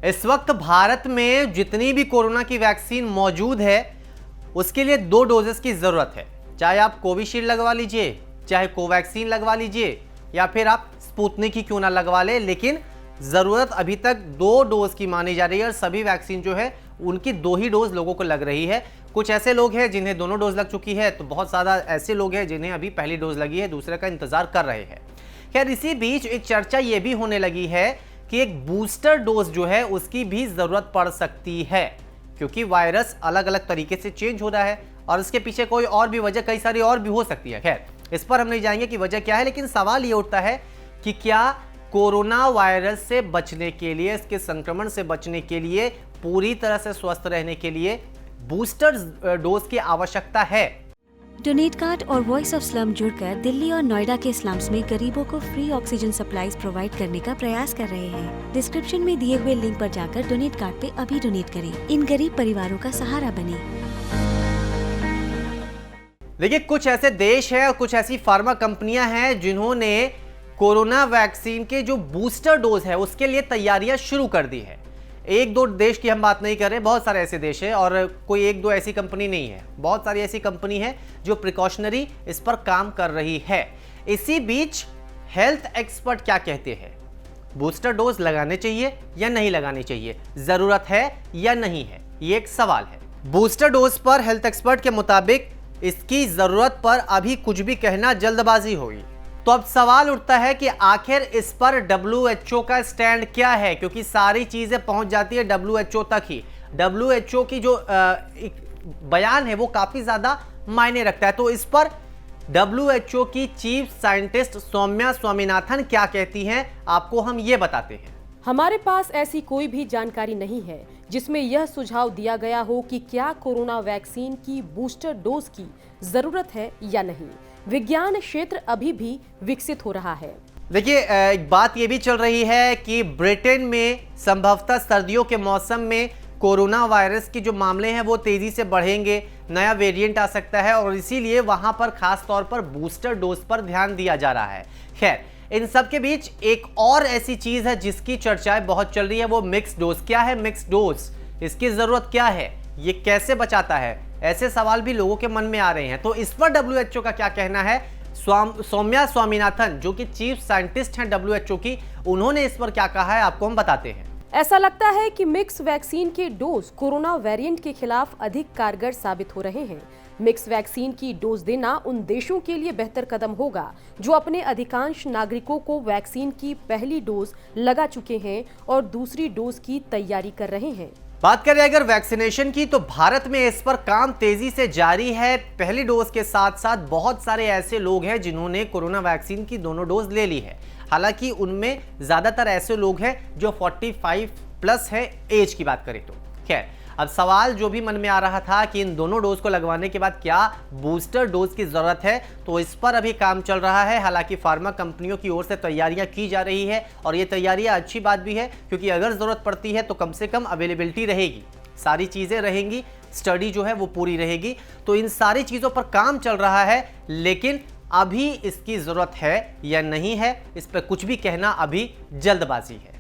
इस वक्त भारत में जितनी भी कोरोना की वैक्सीन मौजूद है उसके लिए 2 डोजेस की जरूरत है। चाहे आप कोविशील्ड लगवा लीजिए, चाहे कोवैक्सीन लगवा लीजिए, या फिर आप स्पुतनिक ही क्यों ना लगवा ले, लेकिन जरूरत अभी तक 2 डोज की मानी जा रही है। और सभी वैक्सीन जो है उनकी 2 ही डोज लोगों को लग रही है। कुछ ऐसे लोग हैं जिन्हें दोनों डोज लग चुकी है, तो बहुत ज़्यादा ऐसे लोग हैं जिन्हें अभी पहली डोज लगी है, दूसरे का इंतजार कर रहे हैं। खैर, इसी बीच एक चर्चा ये भी होने लगी है कि एक बूस्टर डोज जो है उसकी भी जरूरत पड़ सकती है, क्योंकि वायरस अलग अलग तरीके से चेंज हो रहा है और इसके पीछे कोई और भी वजह, कई सारी और भी हो सकती है। खैर, इस पर हम नहीं जाएंगे कि वजह क्या है, लेकिन सवाल ये उठता है कि क्या कोरोना वायरस से बचने के लिए, इसके संक्रमण से बचने के लिए, पूरी तरह से स्वस्थ रहने के लिए बूस्टर डोज की आवश्यकता है। डोनेट कार्ड और वॉइस ऑफ स्लम जुड़कर दिल्ली और नोएडा के स्लम्स में गरीबों को फ्री ऑक्सीजन सप्लाईज प्रोवाइड करने का प्रयास कर रहे हैं। डिस्क्रिप्शन में दिए हुए लिंक पर जाकर डोनेट कार्ड पे अभी डोनेट करें। इन गरीब परिवारों का सहारा बने। देखिए, कुछ ऐसे देश हैं और कुछ ऐसी फार्मा कंपनियां हैं जिन्होंने कोरोना वैक्सीन के जो बूस्टर डोज है उसके लिए तैयारियां शुरू कर दी है। 1-2 देश की हम बात नहीं कर रहे, बहुत सारे ऐसे देश हैं और कोई 1-2 ऐसी कंपनी नहीं है, बहुत सारी ऐसी कंपनी है जो प्रिकॉशनरी इस पर काम कर रही है। इसी बीच हेल्थ एक्सपर्ट क्या कहते हैं, बूस्टर डोज लगाने चाहिए या नहीं लगाने चाहिए, जरूरत है या नहीं है, ये एक सवाल है। बूस्टर डोज पर हेल्थ एक्सपर्ट के मुताबिक इसकी जरूरत पर अभी कुछ भी कहना जल्दबाजी होगी। तो अब सवाल उठता है कि आखिर इस पर WHO का स्टैंड क्या है, क्योंकि सारी चीजें पहुंच जाती है WHO तक ही। WHO की जो बयान है वो काफी ज्यादा मायने रखता है। तो इस पर WHO की चीफ साइंटिस्ट सौम्या स्वामीनाथन क्या कहती हैं, आपको हम ये बताते हैं। हमारे पास ऐसी कोई भी जानकारी नहीं है जिसमें यह सुझाव दिया गया हो कि क्या कोरोना वैक्सीन की बूस्टर डोज की जरूरत है या नहीं। विज्ञान क्षेत्र अभी भी विकसित हो रहा है। देखिए, एक बात ये भी चल रही है कि ब्रिटेन में संभवतः सर्दियों के मौसम में कोरोना वायरस के जो मामले हैं वो तेजी से बढ़ेंगे, नया वेरिएंट आ सकता है और इसीलिए वहां पर खास तौर पर बूस्टर डोज पर ध्यान दिया जा रहा है। खैर, इन सब के बीच एक और ऐसी चीज है जिसकी चर्चाएं बहुत चल रही है, वो मिक्स डोज। क्या है मिक्स डोज, इसकी जरूरत क्या है, ये कैसे बचाता है, ऐसे सवाल भी लोगों के मन में आ रहे हैं। तो इस पर WHO का क्या कहना है, सौम्या स्वामीनाथन जो कि चीफ साइंटिस्ट हैं WHO की, उन्होंने इस पर क्या कहा है, आपको हम बताते हैं। ऐसा लगता है कि मिक्स वैक्सीन के डोज कोरोना वेरिएंट के खिलाफ अधिक कारगर साबित हो रहे हैं। मिक्स वैक्सीन की डोज देना उन देशों के लिए बेहतर कदम होगा जो अपने अधिकांश नागरिकों को वैक्सीन की पहली डोज लगा चुके हैं और दूसरी डोज की तैयारी कर रहे हैं। बात करें अगर वैक्सीनेशन की, तो भारत में इस पर काम तेजी से जारी है। पहली डोज के साथ साथ बहुत सारे ऐसे लोग हैं जिन्होंने कोरोना वैक्सीन की दोनों डोज ले ली है। हालांकि उनमें ज्यादातर ऐसे लोग हैं जो 45 प्लस है एज की बात करें तो। खैर, अब सवाल जो भी मन में आ रहा था कि इन दोनों डोज को लगवाने के बाद क्या बूस्टर डोज की जरूरत है, तो इस पर अभी काम चल रहा है। हालांकि फार्मा कंपनियों की ओर से तैयारियां की जा रही है और ये तैयारियां अच्छी बात भी है, क्योंकि अगर जरूरत पड़ती है तो कम से कम अवेलेबिलिटी रहेगी, सारी चीजें रहेंगी, स्टडी जो है वो पूरी रहेगी। तो इन सारी चीजों पर काम चल रहा है, लेकिन अभी इसकी जरूरत है या नहीं है, इस पर कुछ भी कहना अभी जल्दबाजी है।